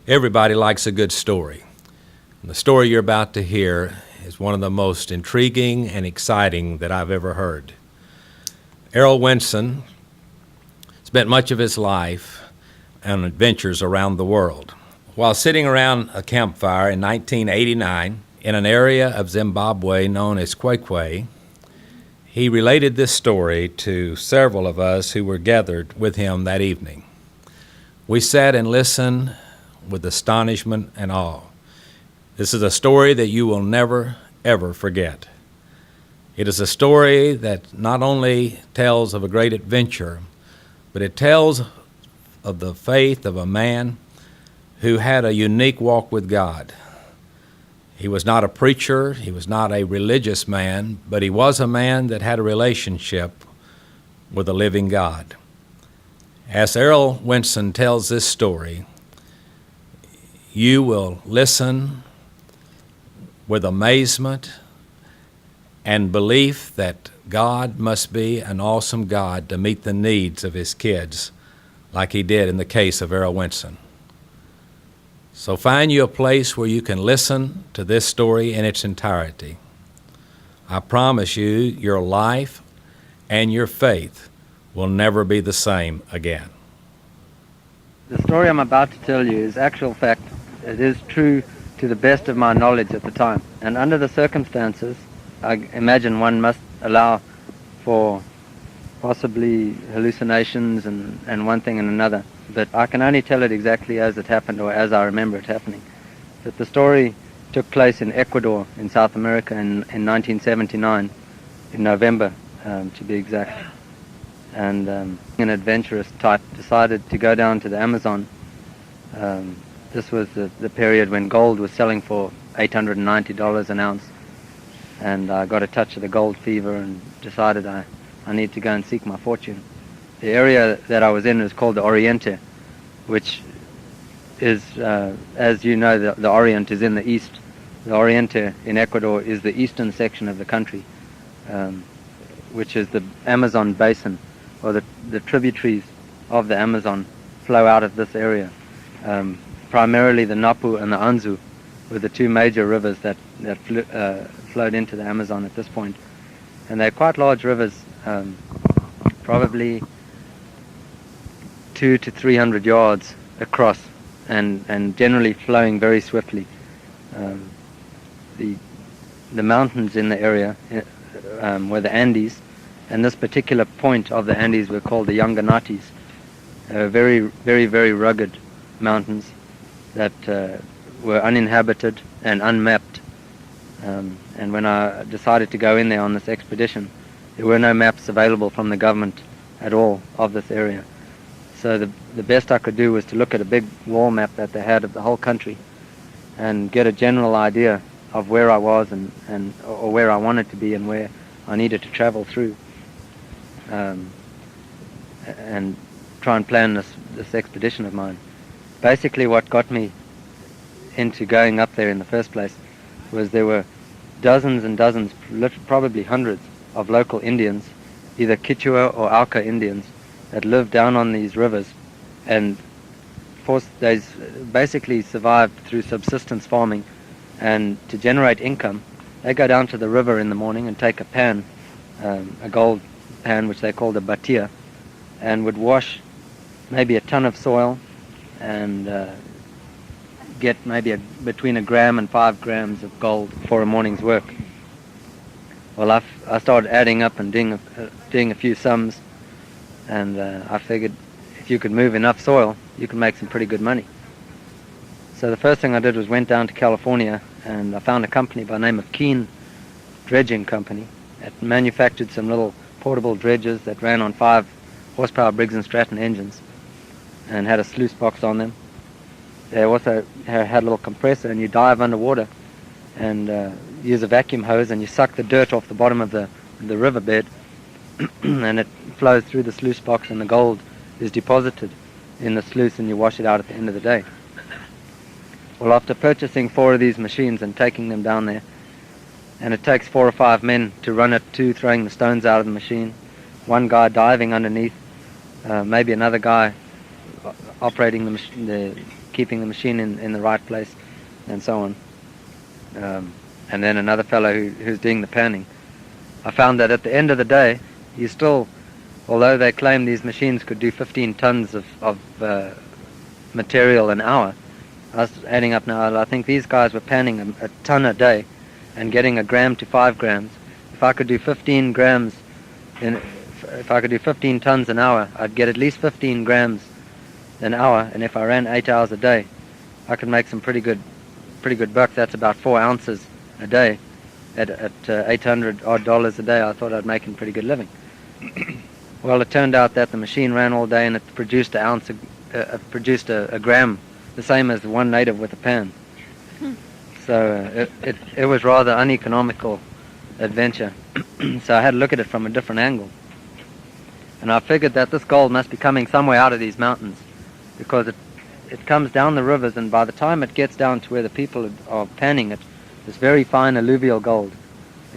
Everybody likes a good story. And the story you're about to hear is one of the most intriguing and exciting that I've ever heard. Errol Winson spent much of his life on adventures around the world. While sitting around a campfire in 1989 in an area of Zimbabwe known as Kwekwe, he related this story to several of us who were gathered with him that evening. We sat and listened with astonishment and awe. This is a story that you will never, ever forget. It is a story that not only tells of a great adventure, but it tells of the faith of a man who had a unique walk with God. He was not a preacher, he was not a religious man, but he was a man that had a relationship with a living God. As Errol Winson tells this story, you will listen with amazement and belief that God must be an awesome God to meet the needs of his kids like he did in the case of Errol Winson. So find you a place where you can listen to this story in its entirety. I promise you, your life and your faith will never be the same again. The story I'm about to tell you is actual fact. It is true to the best of my knowledge at the time. And under the circumstances, I imagine one must allow for possibly hallucinations and one thing and another. But I can only tell it exactly as it happened or as I remember it happening. But the story took place in Ecuador in South America in 1979, in November to be exact. And an adventurous type decided to go down to the Amazon. This was the period when gold was selling for $890 an ounce. And I got a touch of the gold fever and decided I need to go and seek my fortune. The area that I was in is called the Oriente, which is, as you know, the Orient is in the east. The Oriente in Ecuador is the eastern section of the country, which is the Amazon basin, or the tributaries of the Amazon flow out of this area. Primarily the Napu and the Anzu were the two major rivers that flowed into the Amazon at this point. And they're quite large rivers, probably 200 to 300 yards across, and generally flowing very swiftly. The mountains in the area were the Andes, and this particular point of the Andes were called the Yanganatis. Very, very, very rugged mountains that were uninhabited and unmapped. And when I decided to go in there on this expedition, there were no maps available from the government at all of this area. So the best I could do was to look at a big wall map that they had of the whole country and get a general idea of where I was or where I wanted to be and where I needed to travel through, and try and plan this expedition of mine. Basically what got me into going up there in the first place was there were dozens and dozens, probably hundreds, of local Indians, either Quichua or Auca Indians, that lived down on these rivers and they basically survived through subsistence farming. And to generate income, they go down to the river in the morning and take a pan, a gold pan which they called a batia, and would wash maybe a ton of soil and get maybe between a gram and 5 grams of gold for a morning's work. Well, I started adding up and doing a few sums, and I figured if you could move enough soil, you could make some pretty good money. So the first thing I did was went down to California, and I found a company by the name of Keene Dredging Company that manufactured some little portable dredges that ran on 5 horsepower Briggs & Stratton engines and had a sluice box on them. They also had a little compressor, and you dive underwater and use a vacuum hose and you suck the dirt off the bottom of the riverbed and it flows through the sluice box, and the gold is deposited in the sluice and you wash it out at the end of the day. Well, after purchasing 4 of these machines and taking them down there, and it takes 4 or 5 men to run it, 2 throwing the stones out of the machine, 1 guy diving underneath, maybe another guy operating keeping the machine in the right place, and so on. And then another fellow who's doing the panning. I found that at the end of the day, you still, although they claim these machines could do 15 tons of material an hour, I was adding up now, I think these guys were panning a ton a day and getting 1 gram to 5 grams. If I could do 15 grams, if I could do 15 tons an hour, I'd get at least 15 grams an hour, and if I ran 8 hours a day, I could make some pretty good buck. That's about 4 ounces a day. At $800 odd a day, I thought I'd make a pretty good living. Well, it turned out that the machine ran all day and it produced a gram, the same as one native with a pan. So it was rather uneconomical adventure. So I had to look at it from a different angle. And I figured that this gold must be coming somewhere out of these mountains, because it comes down the rivers, and by the time it gets down to where the people are panning it, it's very fine alluvial gold.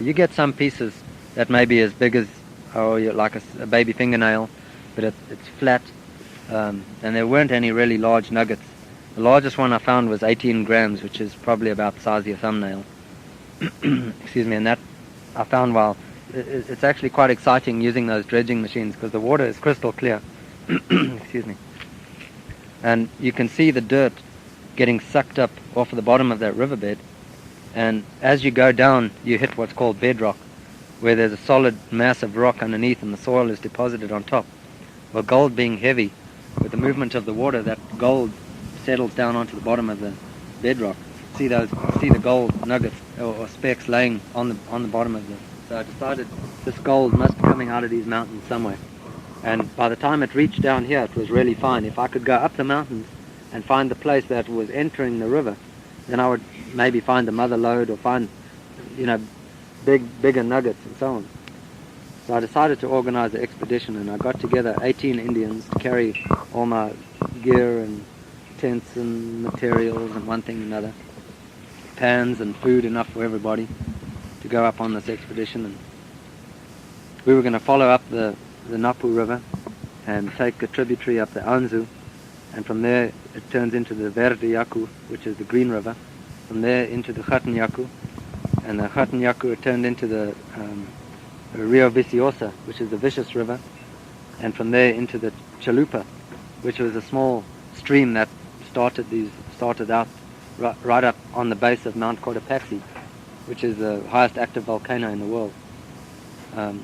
You get some pieces that may be as big as like a baby fingernail, but it's flat, and there weren't any really large nuggets. The largest one I found was 18 grams, which is probably about the size of your thumbnail. Excuse me, and that I found while it's actually quite exciting using those dredging machines, because the water is crystal clear. Excuse me. And you can see the dirt getting sucked up off of the bottom of that riverbed, and as you go down you hit what's called bedrock, where there's a solid mass of rock underneath and the soil is deposited on top. Well, gold being heavy, with the movement of the water, that gold settles down onto the bottom of the bedrock. See the gold nuggets or specks laying on the bottom of the. So I decided this gold must be coming out of these mountains somewhere. And by the time it reached down here, it was really fine. If I could go up the mountains and find the place that was entering the river, then I would maybe find the mother lode or find, bigger nuggets and so on. So I decided to organize an expedition, and I got together 18 Indians to carry all my gear and tents and materials and one thing and another, pans and food enough for everybody to go up on this expedition. And we were going to follow up the Napu River and take a tributary up the Anzu, and from there it turns into the Verde Yaku, which is the Green River. From there into the Khatan Yaku, and the Khatan Yaku turned into the Rio Viciosa, which is the Vicious River, and from there into the Chalupa, which was a small stream that started out right up on the base of Mount Cotopaxi, which is the highest active volcano in the world.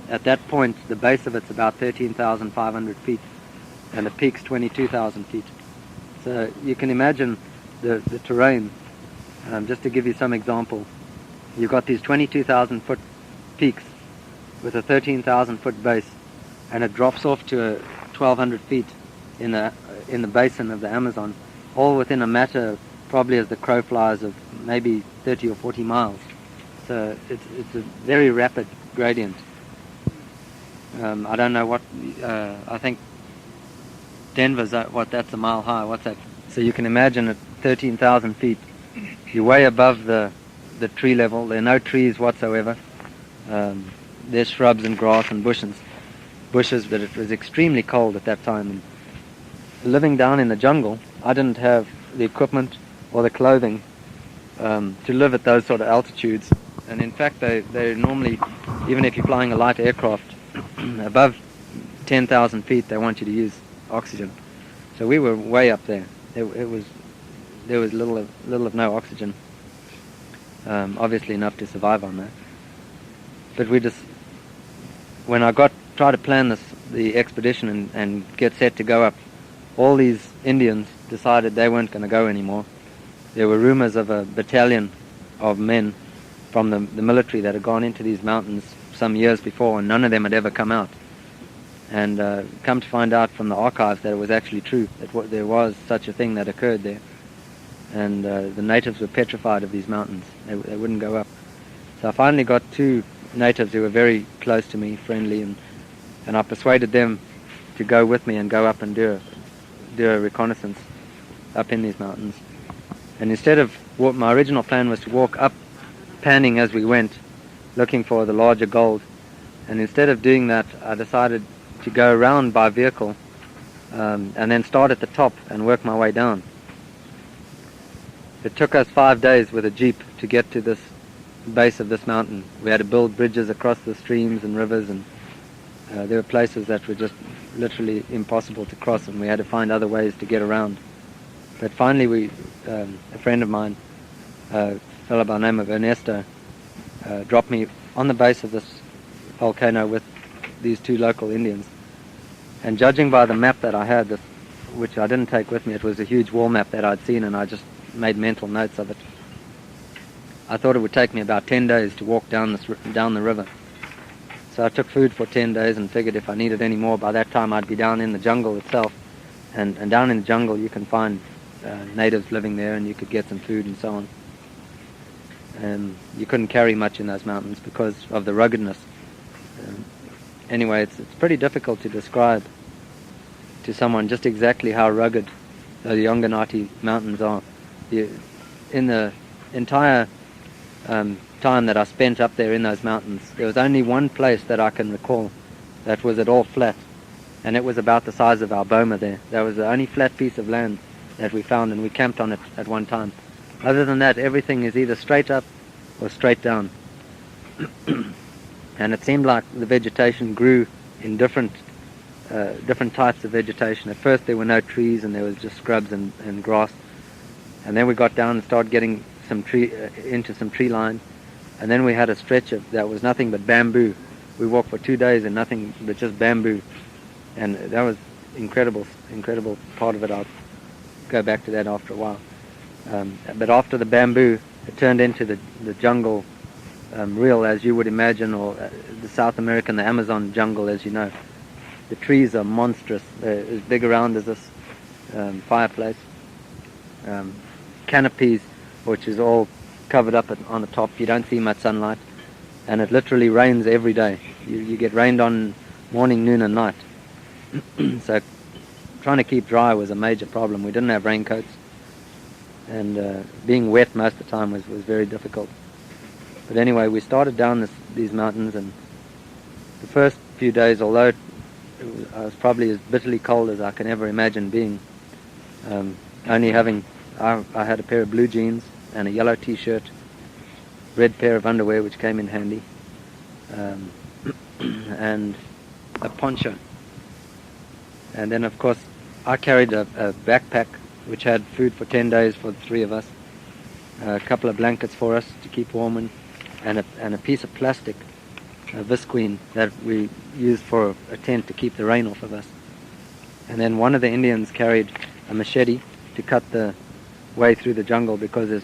At that point, the base of it's about 13,500 feet, and the peak's 22,000 feet. So you can imagine the terrain. Just to give you some example, you've got these 22,000 foot peaks with a 13,000 foot base, and it drops off to 1,200 feet in the basin of the Amazon, all within a matter probably as the crow flies of maybe 30 or 40 miles. So it's a very rapid gradient. I don't know what, I think Denver's that's a mile high. What's that? So you can imagine at 13,000 feet, you're way above the tree level. There are no trees whatsoever. There's shrubs and grass and bushes, but it was extremely cold at that time. And living down in the jungle, I didn't have the equipment or the clothing to live at those sort of altitudes. And in fact, they normally, even if you're flying a light aircraft, above 10,000 feet, they want you to use oxygen. So we were way up there. There was little of no oxygen. Obviously enough to survive on that. But when I tried to plan the expedition and get set to go up, all these Indians decided they weren't going to go anymore. There were rumors of a battalion of men from the military that had gone into these mountains some years before, and none of them had ever come out. And come to find out from the archives that it was actually true, that there was such a thing that occurred there. And the natives were petrified of these mountains. They wouldn't go up. So I finally got 2 natives who were very close to me, friendly, and I persuaded them to go with me and go up and do a reconnaissance up in these mountains. And instead of my original plan was to walk up, panning as we went, looking for the larger gold. And instead of doing that, I decided to go around by vehicle and then start at the top and work my way down. It took us 5 days with a jeep to get to this base of this mountain. We had to build bridges across the streams and rivers, and there were places that were just literally impossible to cross, and we had to find other ways to get around. But finally a friend of mine, a fellow by the name of Ernesto, dropped me on the base of this volcano with these 2 local Indians. And judging by the map that I had, which I didn't take with me, it was a huge wall map that I'd seen, and I just made mental notes of it. I thought it would take me about 10 days to walk down the river. So I took food for 10 days and figured if I needed any more, by that time I'd be down in the jungle itself. And down in the jungle you can find natives living there, and you could get some food and so on. You couldn't carry much in those mountains because of the ruggedness. Anyway, it's pretty difficult to describe to someone just exactly how rugged the Yonganati mountains are. In the entire time that I spent up there in those mountains, there was only one place that I can recall that was at all flat, and it was about the size of our boma there. That was the only flat piece of land that we found, and we camped on it at one time. Other than that, everything is either straight up or straight down. And it seemed like the vegetation grew in different types of vegetation. At first there were no trees, and there was just scrubs and grass. And then we got down and started getting into some tree line. And then we had a stretch that was nothing but bamboo. We walked for 2 days and nothing but just bamboo. And that was incredible part of it. I'll go back to that after a while. But after the bamboo, it turned into the jungle, real as you would imagine, or the South American, the Amazon jungle, as you know. The trees are monstrous. They're as big around as this fireplace. Canopies, which is all covered up on the top. You don't see much sunlight, and it literally rains every day. You get rained on morning, noon, and night. So trying to keep dry was a major problem. We didn't have raincoats, and being wet most of the time was very difficult. But anyway, we started down these mountains, and the first few days, although I was probably as bitterly cold as I can ever imagine being, only having, I had a pair of blue jeans and a yellow t-shirt, red pair of underwear which came in handy, and a poncho. And then of course I carried a backpack which had food for 10 days for the 3 of us, a couple of blankets for us to keep warm in, and a piece of plastic, a visqueen, that we used for a tent to keep the rain off of us. And then one of the Indians carried a machete to cut the way through the jungle, because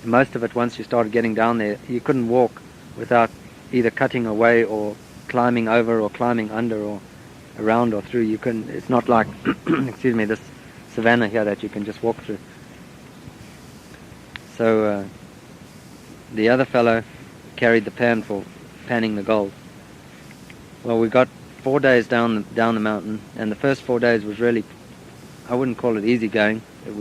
most of it, once you started getting down there, you couldn't walk without either cutting away or climbing over or climbing under or around or through. You couldn't. It's not like excuse me, this savanna here that you can just walk through. So the other fellow carried the pan for panning the gold. Well, we got 4 days down the mountain, and the first 4 days was really, I wouldn't call it easy going. It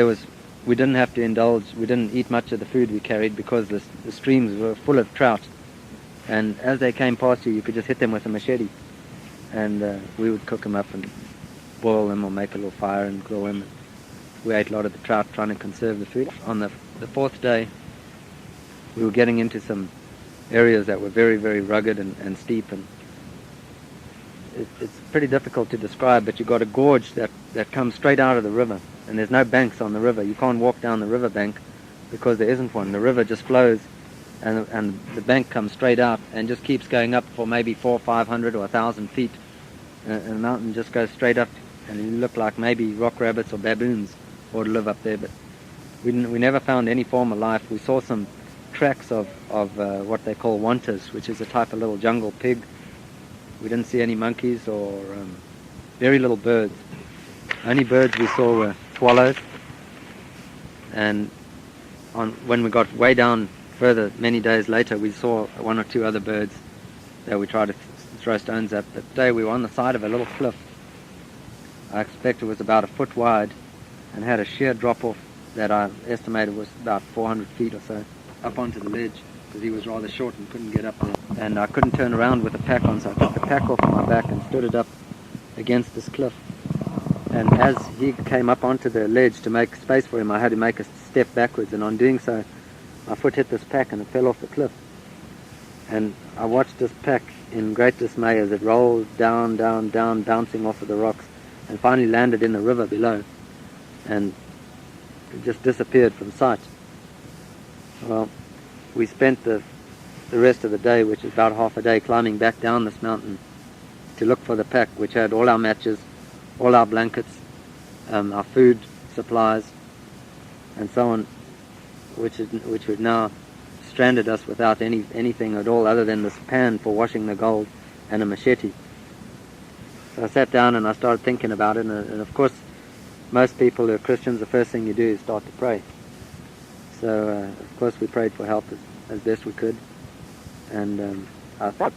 was we didn't have to indulge. We didn't eat much of the food we carried because the streams were full of trout, and as they came past you could just hit them with a machete, and we would cook them up and boil them or make a little fire and grill them. We ate a lot of the trout, trying to conserve the food. On the 4th day, we were getting into some areas that were very, very rugged and steep, and it's pretty difficult to describe, but you've got a gorge that comes straight out of the river, and there's no banks on the river. You can't walk down the river bank because there isn't one. The river just flows, and the bank comes straight out and just keeps going up for maybe 400 or 500 or 1,000 feet, and the mountain just goes straight up, and you look like maybe rock rabbits or baboons ought to live up there. But we never found any form of life. We saw some tracks of what they call wantas, which is a type of little jungle pig. We didn't see any monkeys or very little birds. Only birds we saw were swallows, and when we got way down further, many days later, we saw 1 or 2 other birds that we tried to throw stones at. But today we were on the side of a little cliff. I expect it was about 1 foot wide and had a sheer drop-off that I estimated was about 400 feet or so up onto the ledge, because he was rather short and couldn't get up there. And I couldn't turn around with the pack on, so I took the pack off my back and stood it up against this cliff. And as he came up onto the ledge to make space for him, I had to make a step backwards, and on doing so, my foot hit this pack and it fell off the cliff. And I watched this pack in great dismay as it rolled down, down, down, bouncing off of the rocks, and finally landed in the river below, and it just disappeared from sight. Well, we spent the rest of the day, which is about half a day, climbing back down this mountain to look for the pack, which had all our matches, all our blankets, our food supplies, and so on, which had now stranded us without anything at all other than this pan for washing the gold and a machete. So I sat down and I started thinking about it, and of course, most people who are Christians, the first thing you do is start to pray. So of course we prayed for help as best we could, and I thought,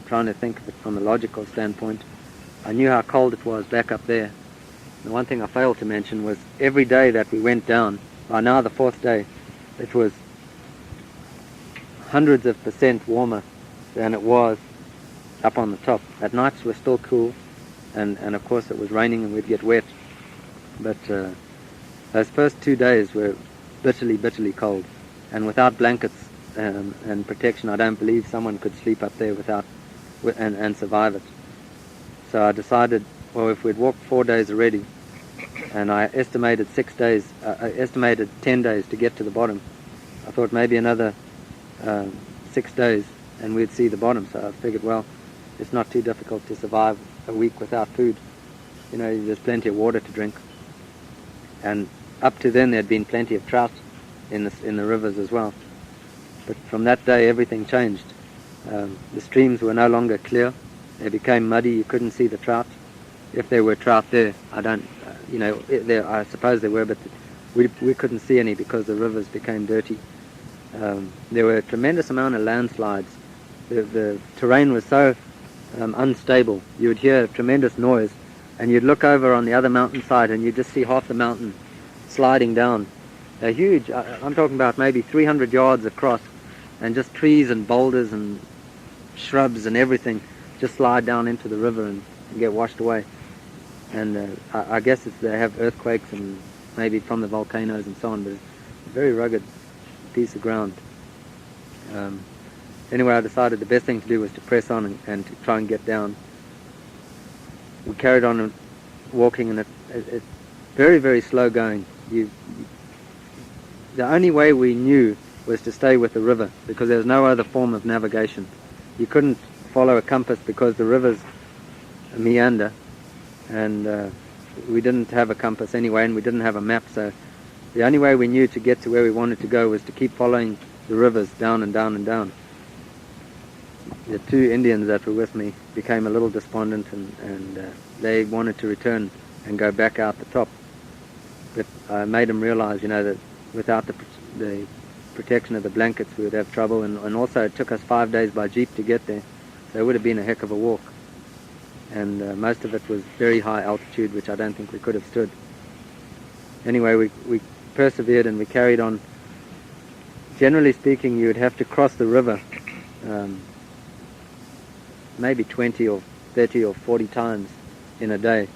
trying to think of it from a logical standpoint, I knew how cold it was back up there. The one thing I failed to mention was every day that we went down, by now the fourth day, it was hundreds of % warmer than it was up on the top. At nights were still cool, and of course it was raining and we'd get wet. But those first 2 days were bitterly, bitterly cold, and without blankets and protection, I don't believe someone could sleep up there and survive it. So I decided, well, if we'd walked 4 days already, and I estimated 6 days, I estimated 10 days to get to the bottom, I thought maybe another 6 days and we'd see the bottom. So I figured, well, it's not too difficult to survive a week without food. You know, there's plenty of water to drink. And up to then there'd been plenty of trout in the rivers as well. But from that day everything changed. The streams were no longer clear. They became muddy. You couldn't see the trout. If there were trout there, I suppose there were, but we couldn't see any because the rivers became dirty. There were a tremendous amount of landslides. The terrain was so unstable. You would hear a tremendous noise, and you'd look over on the other mountainside and you'd just see half the mountain sliding down. A huge, I'm talking about maybe 300 yards across, and just trees and boulders and shrubs and everything just slide down into the river and get washed away. And I guess they have earthquakes and maybe from the volcanoes and so on, but it's a very rugged piece of ground. Anyway, I decided the best thing to do was to press on and to try and get down. We carried on walking, and it's very, very slow going. The only way we knew was to stay with the river, because there was no other form of navigation. You couldn't follow a compass because the rivers meander, and we didn't have a compass anyway, and we didn't have a map, so the only way we knew to get to where we wanted to go was to keep following the rivers down and down and down. The 2 Indians that were with me became a little despondent, and they wanted to return and go back out the top. But I made them realize, that without the protection of the blankets we would have trouble, and also it took us 5 days by jeep to get there, so it would have been a heck of a walk. And most of it was very high altitude, which I don't think we could have stood. Anyway, we persevered and we carried on. Generally speaking, you would have to cross the river maybe 20 or 30 or 40 times in a day.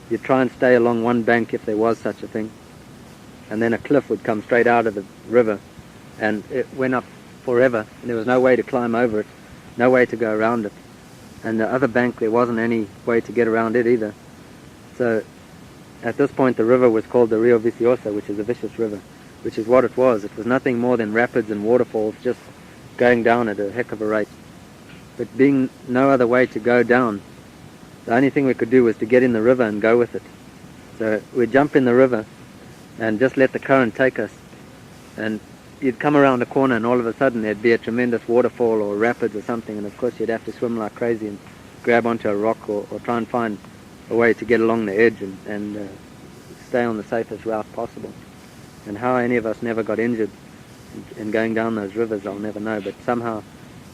You'd try and stay along one bank if there was such a thing, and then a cliff would come straight out of the river, and it went up forever, and there was no way to climb over it, no way to go around it. And the other bank, there wasn't any way to get around it either. So at this point the river was called the Rio Vicioso, which is a vicious river, which is what it was. It was nothing more than rapids and waterfalls just going down at a heck of a rate. But being no other way to go down, the only thing we could do was to get in the river and go with it. So we'd jump in the river and just let the current take us. And you'd come around a corner and all of a sudden there'd be a tremendous waterfall or rapids or something, and of course you'd have to swim like crazy and grab onto a rock or try and find a way to get along the edge and stay on the safest route possible. And how any of us never got injured in going down those rivers, I'll never know, but somehow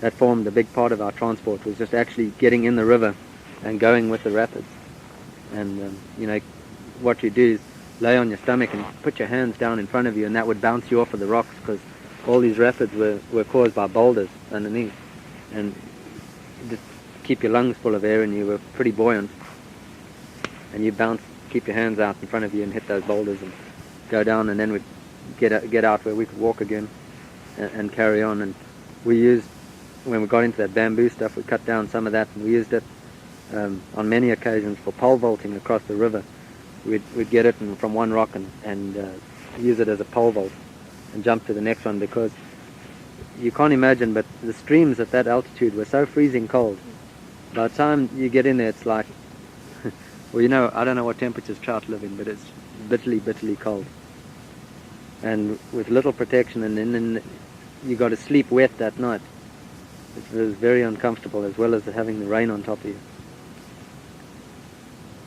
that formed a big part of our transport, was just actually getting in the river and going with the rapids. And what you do is lay on your stomach and put your hands down in front of you, and that would bounce you off of the rocks, because all these rapids were caused by boulders underneath, and just keep your lungs full of air, and you were pretty buoyant. and you bounce, keep your hands out in front of you and hit those boulders and go down, and then we'd get out where we could walk again and carry on. And we used, when we got into that bamboo stuff, we cut down some of that, and we used it on many occasions for pole vaulting across the river. We'd get it from one rock and use it as a pole vault and jump to the next one, because you can't imagine, but the streams at that altitude were so freezing cold. By the time you get in there, it's like, well, I don't know what temperatures trout live in, but it's bitterly, bitterly cold. And with little protection, and then you got to sleep wet that night. It was very uncomfortable, as well as having the rain on top of you.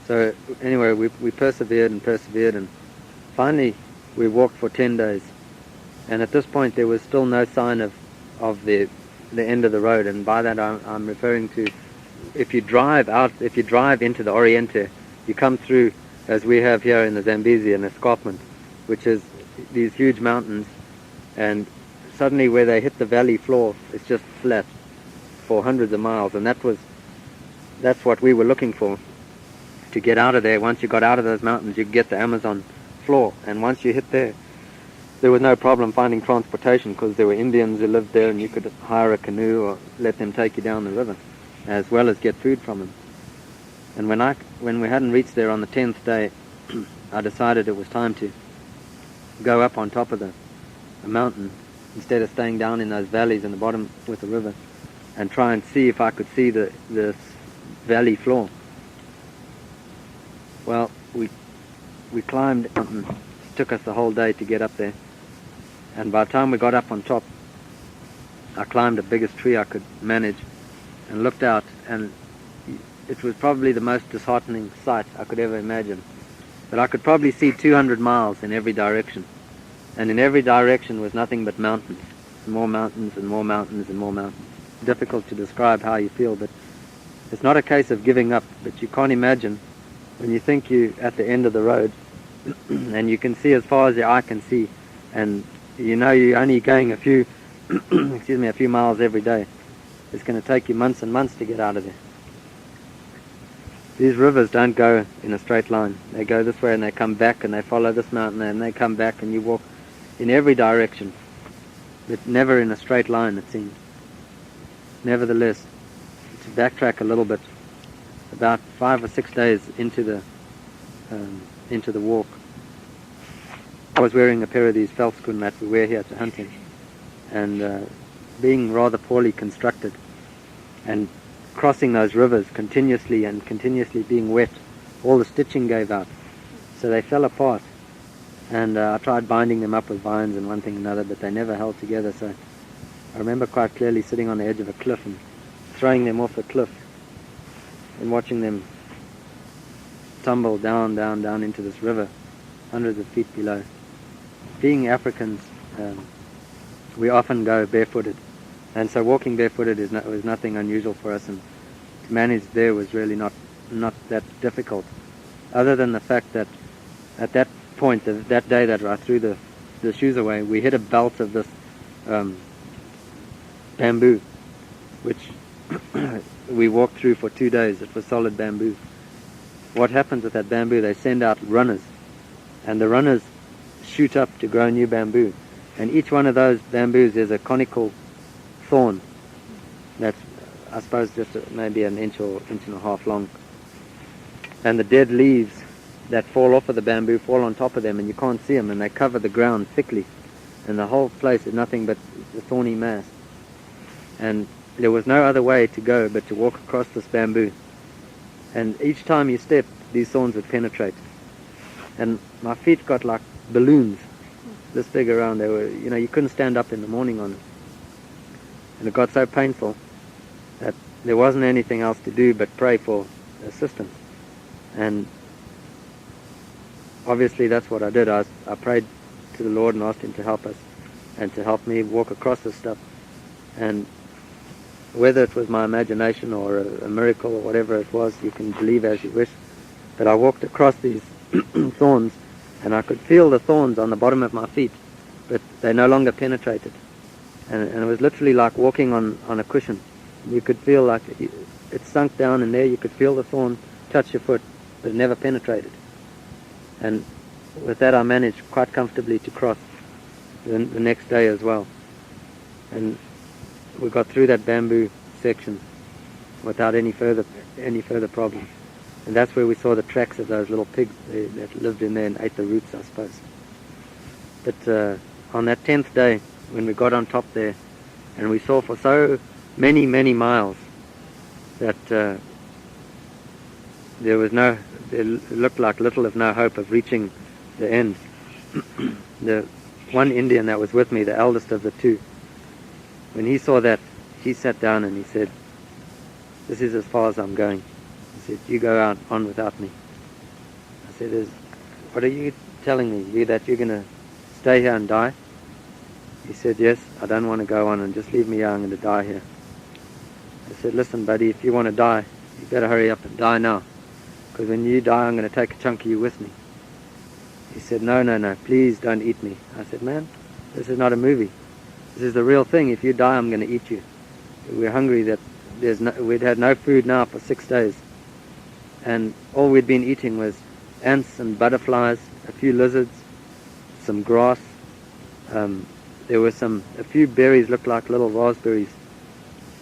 So anyway, we persevered, and finally we walked for 10 days. And at this point there was still no sign of the end of the road, and by that I'm referring to, if you drive into the Oriente, you come through, as we have here in the Zambezi, an escarpment, which is these huge mountains, and suddenly where they hit the valley floor, it's just flat for hundreds of miles, and that's what we were looking for, to get out of there. Once you got out of those mountains, you could get the Amazon floor, and once you hit there was no problem finding transportation, because there were Indians who lived there, and you could hire a canoe or let them take you down the river, as well as get food from them. And when we hadn't reached there on the 10th day, I decided it was time to go up on top of the mountain, instead of staying down in those valleys in the bottom with the river, and try and see if I could see the valley floor. Well, we climbed the mountain. It took us the whole day to get up there. And by the time we got up on top, I climbed the biggest tree I could manage and looked out, and it was probably the most disheartening sight I could ever imagine. But I could probably see 200 miles in every direction. And in every direction was nothing but mountains. More mountains and more mountains and more mountains. Difficult to describe how you feel, but it's not a case of giving up. But you can't imagine when you think you're at the end of the road and you can see as far as your eye can see, and you're only going a few a few miles every day. It's going to take you months and months to get out of there. These rivers don't go in a straight line. They go this way and they come back, and they follow this mountain and they come back, and you walk in every direction, but never in a straight line, it seems. Nevertheless, to backtrack a little bit, about 5 or 6 days into the walk, I was wearing a pair of these veldschoen that we wear here to hunting, and being rather poorly constructed, and crossing those rivers continuously being wet, all the stitching gave out, so they fell apart. And I tried binding them up with vines and one thing and another, but they never held together. So I remember quite clearly sitting on the edge of a cliff and throwing them off the cliff and watching them tumble down into this river, hundreds of feet below. Being Africans, we often go barefooted, and so walking barefooted was nothing unusual for us, and to manage there was really not that difficult, other than the fact that at that point, that day that I threw the shoes away, we hit a belt of this bamboo, which we walked through for 2 days. It was solid bamboo. What happens with that bamboo, they send out runners, and the runners shoot up to grow new bamboo, and each one of those bamboos is a conical thorn that's, I suppose, just maybe an inch or inch and a half long, and the dead leaves that fall off of the bamboo fall on top of them, and you can't see them, and they cover the ground thickly, and the whole place is nothing but a thorny mass. And there was no other way to go but to walk across this bamboo, and each time you stepped, these thorns would penetrate, and my feet got like balloons this big around. They were, you couldn't stand up in the morning on it, and it got so painful that there wasn't anything else to do but pray for assistance. And obviously that's what I did. I prayed to the Lord and asked Him to help us and to help me walk across this stuff. And whether it was my imagination or a miracle or whatever it was, you can believe as you wish, but I walked across these thorns, and I could feel the thorns on the bottom of my feet, but they no longer penetrated. And it was literally like walking on a cushion. You could feel like it sunk down in there. You could feel the thorn touch your foot, but it never penetrated. And with that I managed quite comfortably to cross the next day as well. And we got through that bamboo section without any further problems. And that's where we saw the tracks of those little pigs that lived in there and ate the roots, I suppose. But on that 10th day, when we got on top there, and we saw for so many, many miles that there looked like little if no hope of reaching the end. The one Indian that was with me, the eldest of the two, when he saw that, he sat down and he said, "This is as far as I'm going." He said, "You go on without me." I said, "What are you telling me? That you're going to stay here and die?" He said, "Yes, I don't want to go on and just leave me here. I'm going to die here." I said, "Listen, buddy, if you want to die, you better hurry up and die now. Because when you die, I'm going to take a chunk of you with me." He said, No, please don't eat me." I said, "Man, this is not a movie. This is the real thing. If you die, I'm going to eat you. We're hungry that we'd had no food now for 6 days. And all we'd been eating was ants and butterflies, a few lizards, some grass. There were a few berries, looked like little raspberries,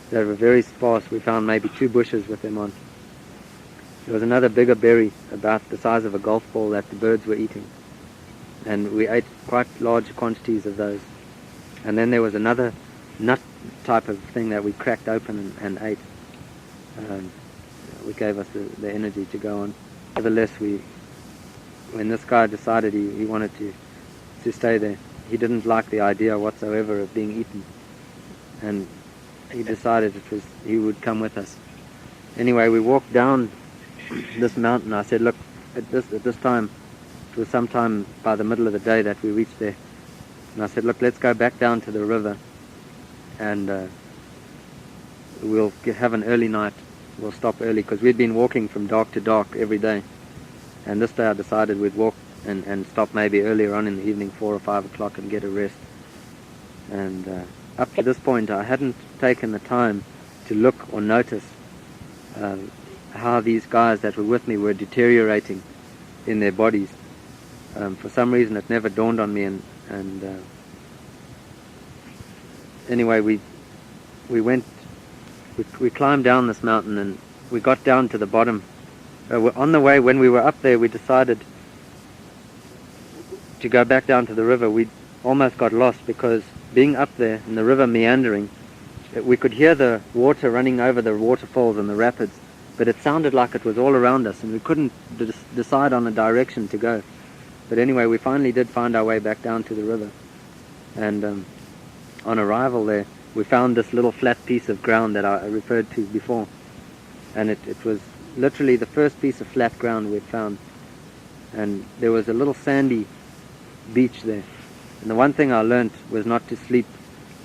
that were very sparse. We found maybe 2 bushes with them on. There was another bigger berry about the size of a golf ball that the birds were eating. And we ate quite large quantities of those. And then there was another nut type of thing that we cracked open and ate. Which gave us the energy to go on. Nevertheless, when this guy decided he wanted to stay there, he didn't like the idea whatsoever of being eaten. And he decided he would come with us. Anyway, we walked down this mountain. I said, "Look, at this time, it was sometime by the middle of the day that we reached there. And I said, "Look, let's go back down to the river and we'll have an early night. We'll stop early," because we'd been walking from dark to dark every day. And this day I decided we'd walk and stop maybe earlier on in the evening, 4 or 5 o'clock, and get a rest. And up to this point I hadn't taken the time to look or notice how these guys that were with me were deteriorating in their bodies. For some reason it never dawned on me, and anyway we climbed down this mountain and we got down to the bottom. On the way, when we were up there, we decided to go back down to the river. We almost got lost because being up there and the river meandering, we could hear the water running over the waterfalls and the rapids, but it sounded like it was all around us and we couldn't decide on a direction to go. But anyway, we finally did find our way back down to the river. And on arrival there, we found this little flat piece of ground that I referred to before. And it was literally the first piece of flat ground we'd found. And there was a little sandy beach there. And the one thing I learnt was not to sleep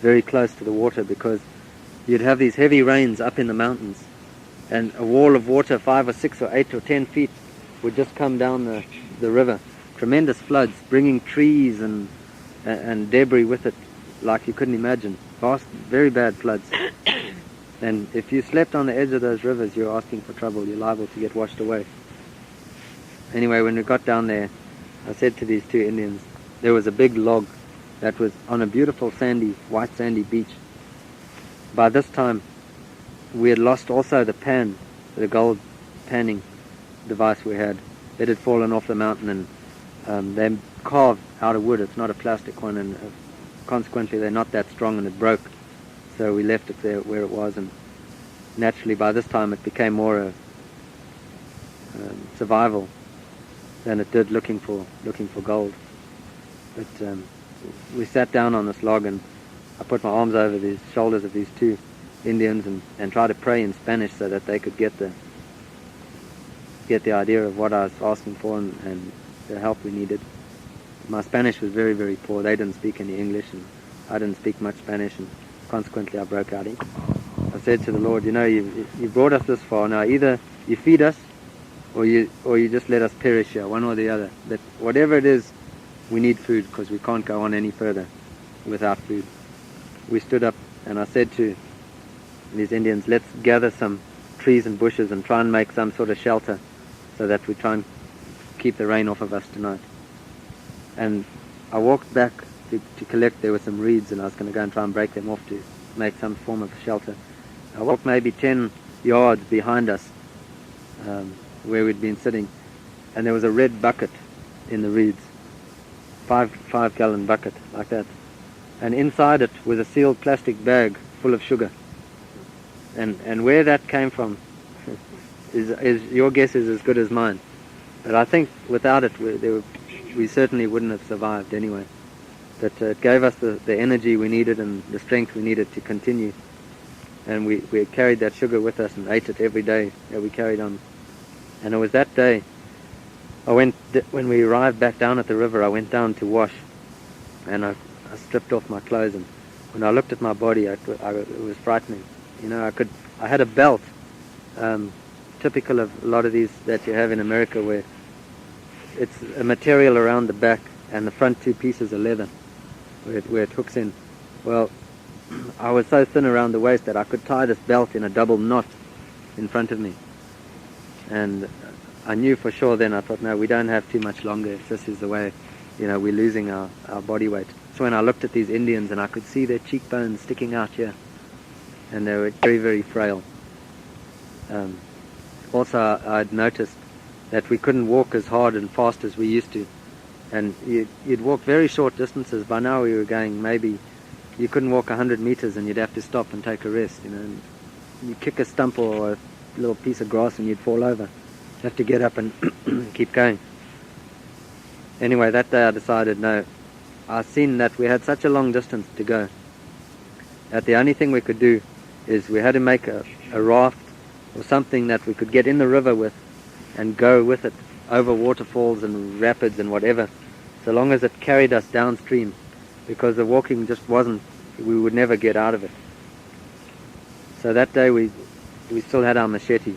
very close to the water, because you'd have these heavy rains up in the mountains, and a wall of water 5 or 6 or 8 or 10 feet would just come down the river. Tremendous floods, bringing trees and debris with it like you couldn't imagine. Vast, very bad floods. And if you slept on the edge of those rivers, you're asking for trouble. You're liable to get washed away. Anyway, when we got down there, I said to these 2 Indians, there was a big log that was on a beautiful white sandy beach. By this time, we had lost also the pan, the gold panning device we had. It had fallen off the mountain, and they're carved out of wood. It's not a plastic one, and consequently they're not that strong, and it broke. So we left it there where it was, and naturally by this time it became more a survival than it did looking for gold. But we sat down on this log, and I put my arms over the shoulders of these 2 Indians and tried to pray in Spanish so that they could get the idea of what I was asking for and the help we needed. My Spanish was very, very poor. They didn't speak any English, and I didn't speak much Spanish, and consequently I broke out. I said to the Lord, you brought us this far. Now either you feed us or you just let us perish here, one or the other. But whatever it is, we need food, because we can't go on any further without food. We stood up, and I said to these Indians, let's gather some trees and bushes and try and make some sort of shelter so that we try and keep the rain off of us tonight. And I walked back to collect. There were some reeds, and I was going to go and try and break them off to make some form of shelter. I walked maybe 10 yards behind us, where we'd been sitting, and there was a red bucket in the reeds, 5-gallon bucket like that, and inside it was a sealed plastic bag full of sugar. And where that came from is your guess is as good as mine. But I think without it, we certainly wouldn't have survived anyway. But it gave us the energy we needed and the strength we needed to continue. And we carried that sugar with us and ate it every day that we carried on. And it was that day, when we arrived back down at the river, I went down to wash, and I stripped off my clothes, and when I looked at my body, it was frightening. You know, I had a belt, typical of a lot of these that you have in America, where it's a material around the back and the front two pieces are leather, where it hooks in. Well, I was so thin around the waist that I could tie this belt in a double knot in front of me. And I knew for sure then, I thought, no, we don't have too much longer if this is the way, we're losing our body weight. So when I looked at these Indians, and I could see their cheekbones sticking out here, and they were very, very frail. Also, I'd noticed that we couldn't walk as hard and fast as we used to. And you'd walk very short distances. By now we were going maybe, you couldn't walk 100 meters and you'd have to stop and take a rest, and you kick a stump or a little piece of grass and you'd fall over. You have to get up and keep going. Anyway, that day I decided, no, I seen that we had such a long distance to go, that the only thing we could do is we had to make a raft or something that we could get in the river with and go with it over waterfalls and rapids and whatever, so long as it carried us downstream, because the walking just we would never get out of it. So that day we still had our machete.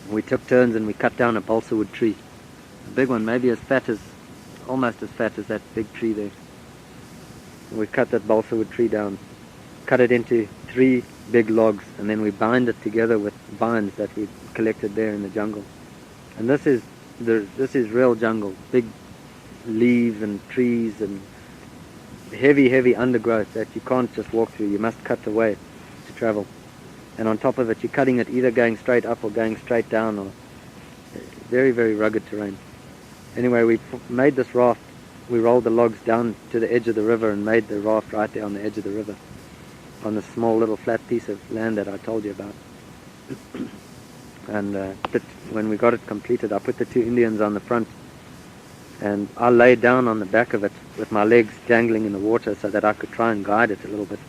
We took turns and we cut down a balsa wood tree, a big one, maybe almost as fat as that big tree there. And we cut that balsa wood tree down, cut it into 3 big logs, and then we bind it together with vines that we collected there in the jungle. And this is real jungle, big leaves and trees and heavy undergrowth that you can't just walk through. You must cut away to travel. And on top of it, you're cutting it either going straight up or going straight down, or very, very rugged terrain. Anyway, we made this raft. We rolled the logs down to the edge of the river and made the raft right there on the edge of the river, on the small little flat piece of land that I told you about. And but when we got it completed, I put the 2 Indians on the front, and I lay down on the back of it with my legs dangling in the water so that I could try and guide it a little bit.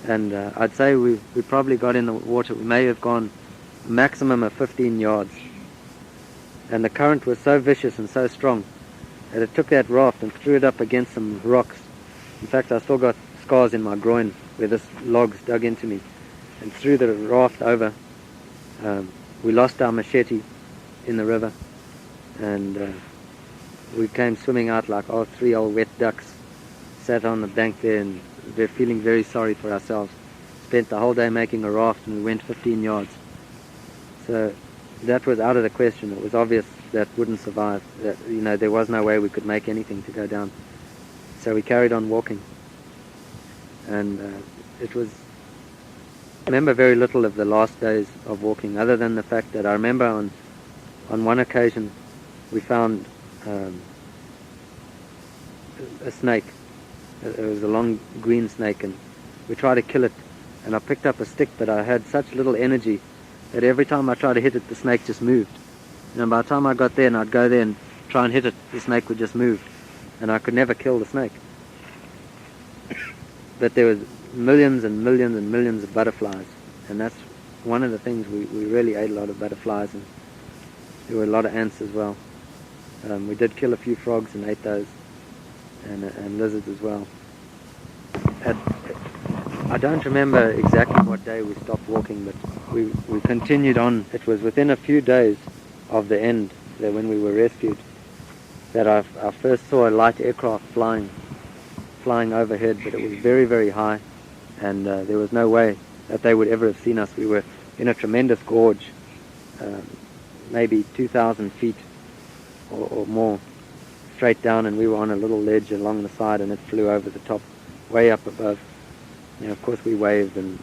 And I'd say we probably got in the water, we may have gone a maximum of 15 yards. And the current was so vicious and so strong that it took that raft and threw it up against some rocks. In fact, I still got scars in my groin where this logs dug into me, and threw the raft over. We lost our machete in the river, and we came swimming out like 3 old wet ducks, sat on the bank there, and we're feeling very sorry for ourselves. Spent the whole day making a raft, and we went 15 yards. So that was out of the question. It was obvious that wouldn't survive. That there was no way we could make anything to go down. So we carried on walking, and it was. I remember very little of the last days of walking, other than the fact that I remember on one occasion we found a snake. It was a long green snake, and we tried to kill it, and I picked up a stick, but I had such little energy that every time I tried to hit it, the snake just moved. And by the time I got there and I'd go there and try and hit it, the snake would just move, and I could never kill the snake. But there was millions and millions and millions of butterflies, and that's one of the things. We really ate a lot of butterflies, and there were a lot of ants as well. We did kill a few frogs and ate those, and lizards as well. I don't remember exactly what day we stopped walking, but we continued on. It was within a few days of the end, that when we were rescued, that I first saw a light aircraft flying overhead, but it was very, very high, and there was no way that they would ever have seen us. We were in a tremendous gorge, maybe 2,000 feet or more straight down, and we were on a little ledge along the side, and it flew over the top, way up above. You know, of course we waved and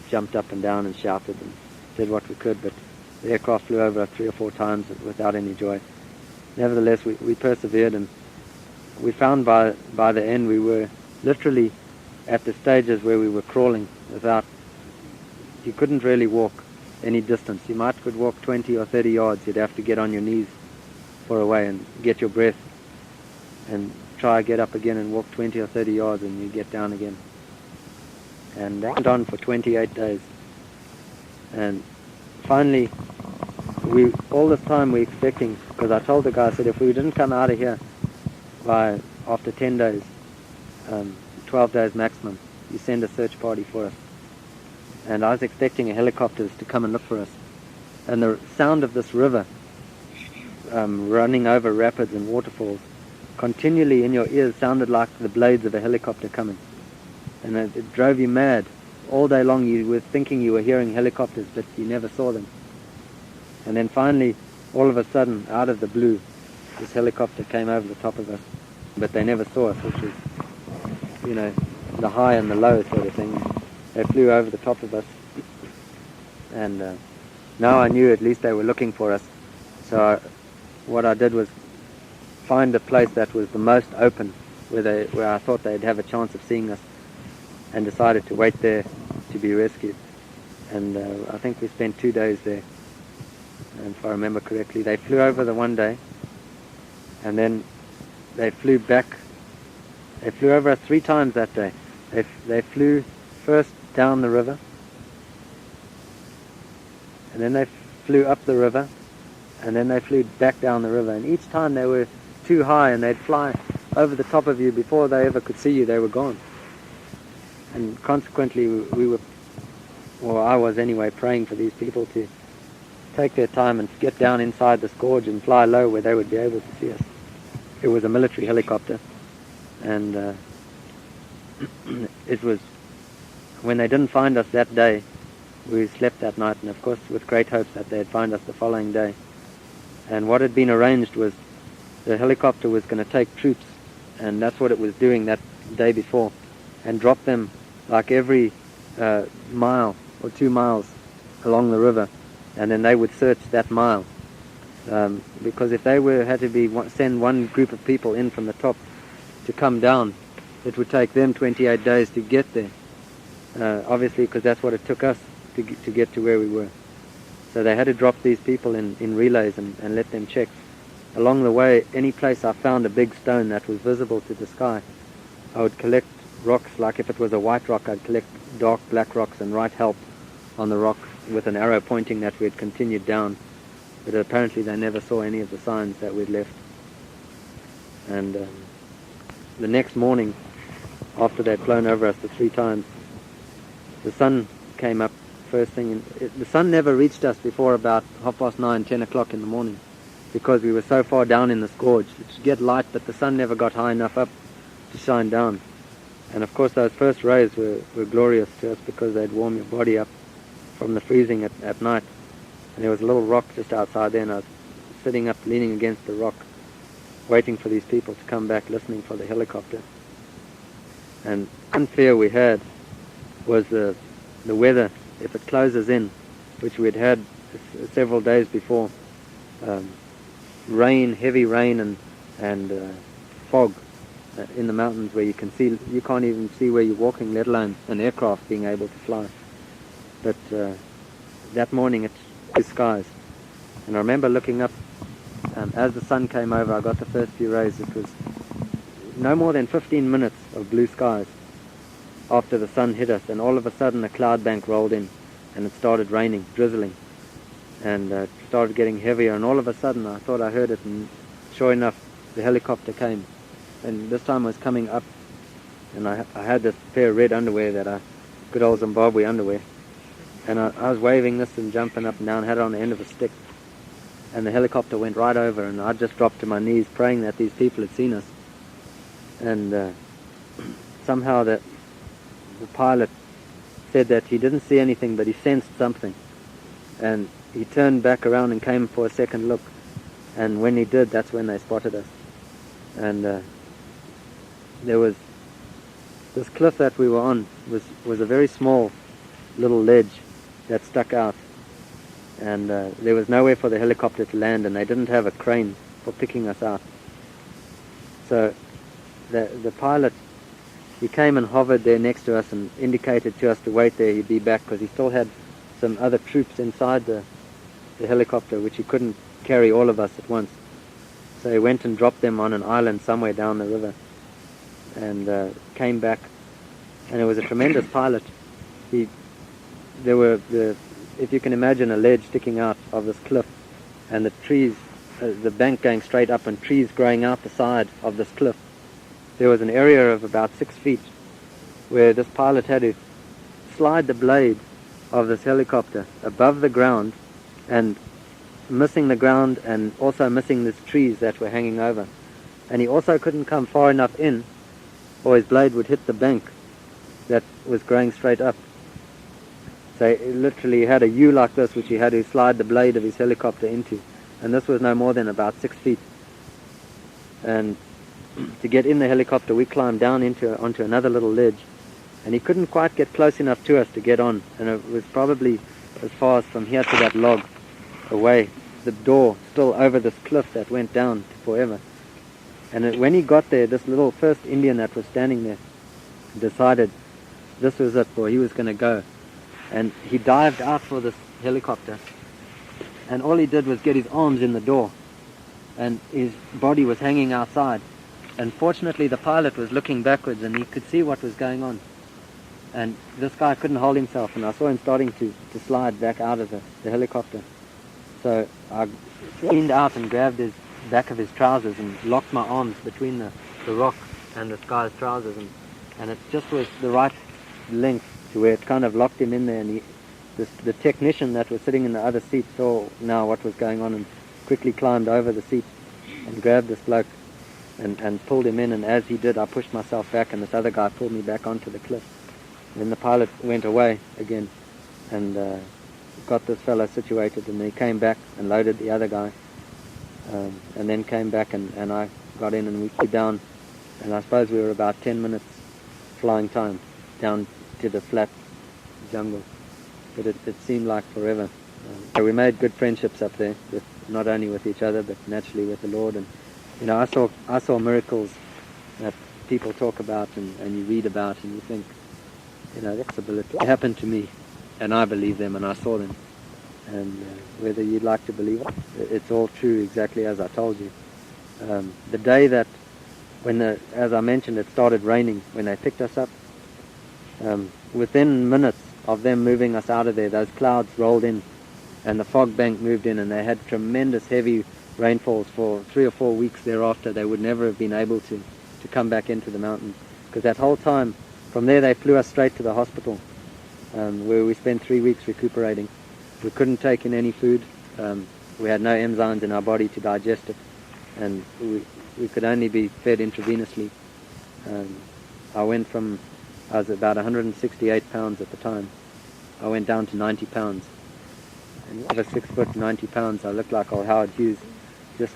jumped up and down and shouted and did what we could, but the aircraft flew over us 3 or 4 times without any joy. Nevertheless, we persevered, and we found by the end we were literally at the stages where we were crawling without, you couldn't really walk any distance. You could walk 20 or 30 yards. You'd have to get on your knees for a way and get your breath and try get up again and walk 20 or 30 yards, and you get down again. And that went on for 28 days. And finally, all this time we're expecting, because I told the guy, I said, if we didn't come out of here after 10 days, 12 days maximum, you send a search party for us. And I was expecting helicopters to come and look for us. And the sound of this river running over rapids and waterfalls continually in your ears sounded like the blades of a helicopter coming. And it drove you mad. All day long you were thinking you were hearing helicopters, but you never saw them. And then finally, all of a sudden, out of the blue, this helicopter came over the top of us. But they never saw us, which was, you know, the high and the low sort of thing. They flew over the top of us. And now I knew at least they were looking for us. So what I did was find a place that was the most open, where I thought they'd have a chance of seeing us, and decided to wait there to be rescued. And I think we spent 2 days there. And if I remember correctly, they flew over the one day, and then they flew back. They flew over us 3 times that day. They flew first down the river, and then they flew up the river, and then they flew back down the river. And each time they were too high, and they'd fly over the top of you. Before they ever could see you, they were gone. And consequently, I was anyway, praying for these people to take their time and get down inside this gorge and fly low where they would be able to see us. It was a military helicopter, and it was, when they didn't find us that day, we slept that night, and of course with great hopes that they'd find us the following day. And what had been arranged was the helicopter was going to take troops, and that's what it was doing that day before, and drop them like every mile or 2 miles along the river, and then they would search that mile. Because if they had to send one group of people in from the top to come down, it would take them 28 days to get there. Obviously, because that's what it took us to get to where we were. So they had to drop these people in relays and let them check. Along the way, any place I found a big stone that was visible to the sky, I would collect rocks. Like if it was a white rock, I'd collect dark black rocks and write help on the rock with an arrow pointing that we had continued down. But apparently they never saw any of the signs that we'd left. And the next morning, after they'd flown over us the 3 times, the sun came up first thing. The sun never reached us before about 9:30, 10 o'clock in the morning, because we were so far down in this gorge. It would get light, but the sun never got high enough up to shine down. And of course those first rays were glorious to us, because they'd warm your body up from the freezing at night. And there was a little rock just outside there, and I was sitting up leaning against the rock, waiting for these people to come back, listening for the helicopter. And one fear we had was the weather. If it closes in, which we'd had several days before, rain, heavy rain and fog in the mountains, where you can't even see where you're walking, let alone an aircraft being able to fly. But that morning it's blue skies, and I remember looking up as the sun came over. I got the first few rays. It was no more than 15 minutes of blue skies after the sun hit us, and all of a sudden a cloud bank rolled in, and it started raining, drizzling, and it started getting heavier, and all of a sudden I thought I heard it, and sure enough the helicopter came, and this time it was coming up, and I had this pair of red underwear, good old Zimbabwe underwear, and I was waving this and jumping up and down, had it on the end of a stick, and the helicopter went right over, and I just dropped to my knees praying that these people had seen us. And somehow the pilot said that he didn't see anything, but he sensed something. And he turned back around and came for a second look. And when he did, that's when they spotted us. And there was this cliff that we were on was a very small little ledge that stuck out. And there was nowhere for the helicopter to land, and they didn't have a crane for picking us out. So the pilot, he came and hovered there next to us and indicated to us to wait there, he'd be back, because he still had some other troops inside the helicopter, which he couldn't carry all of us at once. So he went and dropped them on an island somewhere down the river, and came back. And it was a tremendous pilot. If you can imagine a ledge sticking out of this cliff, and the trees, the bank going straight up, and trees growing out the side of this cliff. There was an area of about 6 feet where this pilot had to slide the blade of this helicopter above the ground, and missing the ground and also missing these trees that were hanging over. And he also couldn't come far enough in, or his blade would hit the bank that was growing straight up. So he literally had a U like this, which he had to slide the blade of his helicopter into. And this was no more than about 6 feet. And to get in the helicopter, we climbed down onto another little ledge, and he couldn't quite get close enough to us to get on. And it was probably as far as from here to that log away, the door still over this cliff that went down to forever. And when he got there, this little first Indian that was standing there decided this was it, for he was going to go. And he dived out for this helicopter, and all he did was get his arms in the door, and his body was hanging outside. And fortunately the pilot was looking backwards, and he could see what was going on. And this guy couldn't hold himself, and I saw him starting to slide back out of the helicopter. So I leaned out and grabbed his back of his trousers and locked my arms between the rock and this guy's trousers, and it just was the right length to where it kind of locked him in there. And the technician that was sitting in the other seat saw now what was going on, and quickly climbed over the seat and grabbed this bloke and pulled him in. And as he did, I pushed myself back, and this other guy pulled me back onto the cliff. Then the pilot went away again and got this fellow situated, and he came back and loaded the other guy, and then came back, and I got in, and we flew down, and I suppose we were about 10 minutes flying time down to the flat jungle, but it seemed like forever. So we made good friendships up there, not only with each other, but naturally with the Lord. And you know, I saw miracles that people talk about and you read about, and you think, you know, that's ability. It happened to me, and I believe them, and I saw them. And whether you'd like to believe it, it's all true exactly as I told you. The day that, as I mentioned, it started raining when they picked us up, within minutes of them moving us out of there, those clouds rolled in, and the fog bank moved in, and they had tremendous heavy rainfalls for 3 or 4 weeks thereafter. They would never have been able to come back into the mountains, because that whole time, from there they flew us straight to the hospital, where we spent 3 weeks recuperating. We couldn't take in any food. We had no enzymes in our body to digest it, and we could only be fed intravenously. I was about 168 pounds at the time. I went down to 90 pounds. And over 6 foot, 90 pounds, I looked like old Howard Hughes. Just,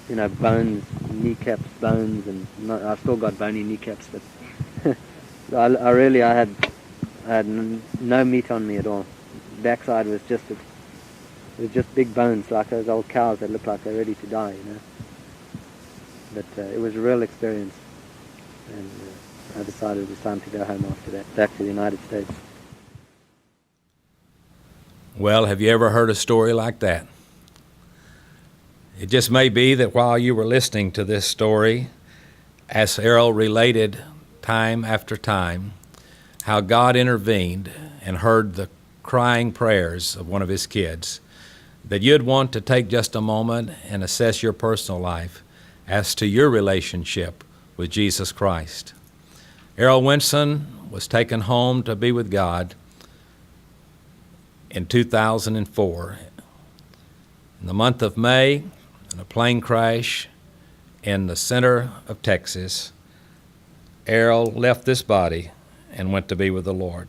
you know, bones, kneecaps, bones, and I've still got bony kneecaps, but I had no meat on me at all. Backside was just big bones, like those old cows that look like they're ready to die, you know. But it was a real experience, and I decided it was time to go home after that, back to the United States. Well, have you ever heard a story like that? It just may be that while you were listening to this story, as Errol related time after time, how God intervened and heard the crying prayers of one of his kids, that you'd want to take just a moment and assess your personal life as to your relationship with Jesus Christ. Errol Winson was taken home to be with God in 2004. In the month of May, in a plane crash in the center of Texas, Errol left this body and went to be with the Lord.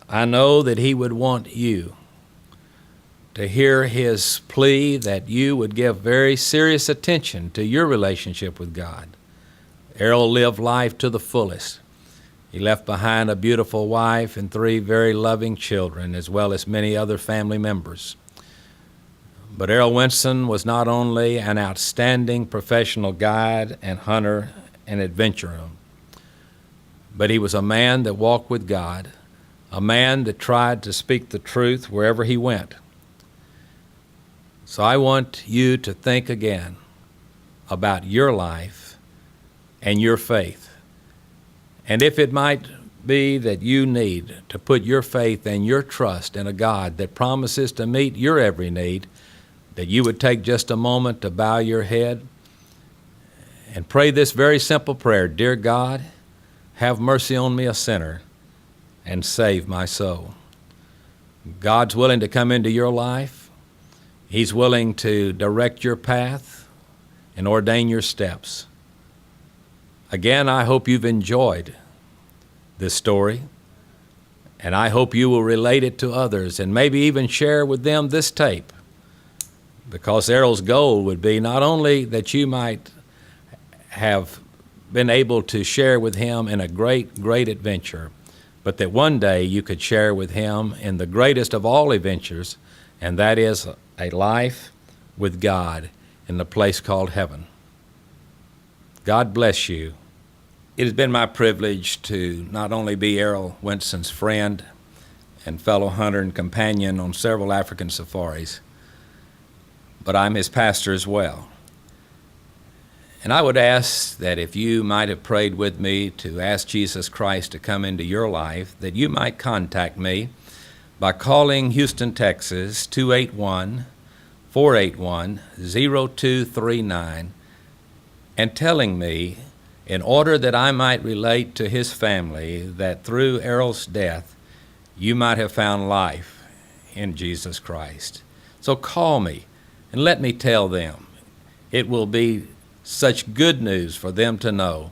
I know that he would want you to hear his plea that you would give very serious attention to your relationship with God. Errol lived life to the fullest. He left behind a beautiful wife and 3 very loving children, as well as many other family members. But Errol Winson was not only an outstanding professional guide and hunter and adventurer, but he was a man that walked with God, a man that tried to speak the truth wherever he went. So I want you to think again about your life and your faith. And if it might be that you need to put your faith and your trust in a God that promises to meet your every need, that you would take just a moment to bow your head and pray this very simple prayer: Dear God, have mercy on me, a sinner, and save my soul. God's willing to come into your life. He's willing to direct your path and ordain your steps. Again, I hope you've enjoyed this story, and I hope you will relate it to others and maybe even share with them this tape, because Errol's goal would be not only that you might have been able to share with him in a great, great adventure, but that one day you could share with him in the greatest of all adventures, and that is a life with God in the place called heaven. God bless you. It has been my privilege to not only be Errol Winson's friend and fellow hunter and companion on several African safaris, but I'm his pastor as well. And I would ask that if you might have prayed with me to ask Jesus Christ to come into your life, that you might contact me by calling Houston, Texas, 281-481-0239, and telling me, in order that I might relate to his family, that through Errol's death, you might have found life in Jesus Christ. So call me and let me tell them. It will be such good news for them to know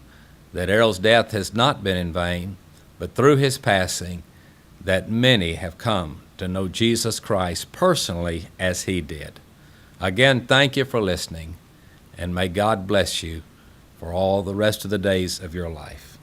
that Errol's death has not been in vain, but through his passing, that many have come to know Jesus Christ personally as he did. Again, thank you for listening, and may God bless you for all the rest of the days of your life.